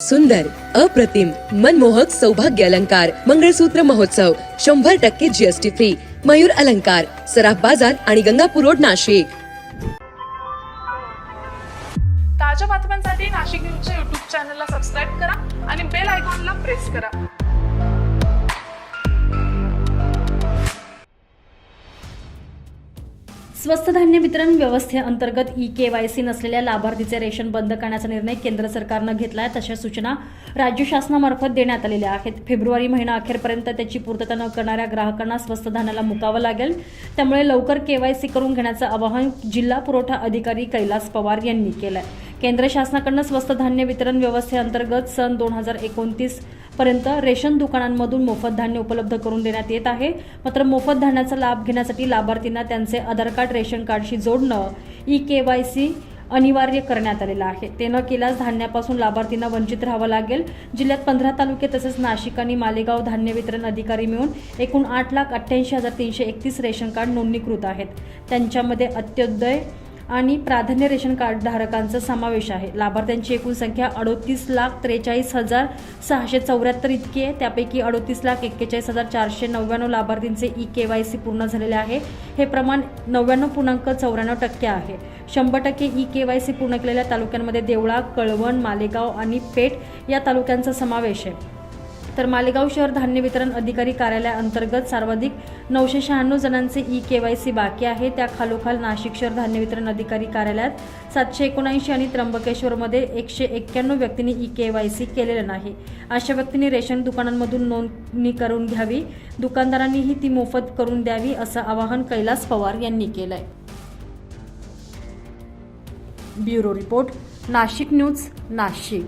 सुंदर, अप्रतिम, मनमोहक सौभाग्य अलंकार मंगळसूत्र महोत्सव 100% जीएसटी फ्री. मयूर अलंकार, सराफ बाजार आणि गंगापूर रोड, नाशिक. ताज्या बातम्यांसाठी नाशिक न्यूजच्या YouTube चॅनलला सबस्क्राईब करा आणि बेल आयकॉनला प्रेस करा. स्वस्त धान्य वितरण व्यवस्थेअंतर्गत ई-केवायसी नसलेल्या लाभार्थीचे रेशन बंद करण्याचा निर्णय केंद्र सरकारनं घेतला आहे. तशा सूचना राज्य शासनामार्फत देण्यात आलेल्या आहेत. फेब्रुवारी महिना अखेरपर्यंत त्याची पूर्तता न करणाऱ्या ग्राहकांना स्वस्त धान्याला मुकावं लागेल. त्यामुळे लवकर केवायसी करून घेण्याचं आवाहन जिल्हा पुरवठा अधिकारी कैलास पवार यांनी केलं आहे. केंद्र शासनाकडून स्वस्त धान्य वितरण व्यवस्थेअंतर्गत सन 2029 पर्यंत रेशन दुकानांमधून मोफत धान्य उपलब्ध करून देण्यात येत आहे. मात्र मोफत धान्याचा लाभ घेण्यासाठी लाभार्थींना त्यांचे आधार कार्ड रेशन कार्डशी जोडणं, ई-केवायसी अनिवार्य करण्यात आलेलं आहे. ते न केल्यास धान्यापासून लाभार्थींना वंचित राहावं लागेल. जिल्ह्यात 15 तालुके तसेच नाशिक आणि मालेगाव धान्य वितरण अधिकारी मिळून एकूण 8,88,331 रेशन कार्ड नोंदणीकृत आहेत. त्यांच्यामध्ये अंत्योदय आणि प्राधान्य रेशन कार्ड धारकांचा समावेश आहे. लाभार्थ्यांची एकूण संख्या 38,43,674 इतकी आहे. त्यापैकी 38,41,499 लाभार्थींचे ई-केवायसी पूर्ण झालेले आहे. हे प्रमाण 99.94% आहे. 100% ई-केवायसी पूर्ण केलेल्या तालुक्यांमध्ये देवळा, कळवण, मालेगाव आणि पेठ या तालुक्यांचा समावेश आहे. तर मालेगाव शहर धान्य वितरण अधिकारी कार्यालयाअंतर्गत सर्वाधिक 996 जणांचे ई-केवायसी बाकी आहे. त्या खालोखाल नाशिक शहर धान्य वितरण अधिकारी कार्यालयात 779 आणि त्र्यंबकेश्वरमध्ये 191 व्यक्तींनी ई-केवायसी केलेलं नाही. अशा व्यक्तींनी रेशन दुकानांमधून नोंदणी करून घ्यावी. दुकानदारांनीही ती मोफत करून द्यावी असं आवाहन कैलास पवार यांनी केलंय. Bureau report, Nashik news, Nashik.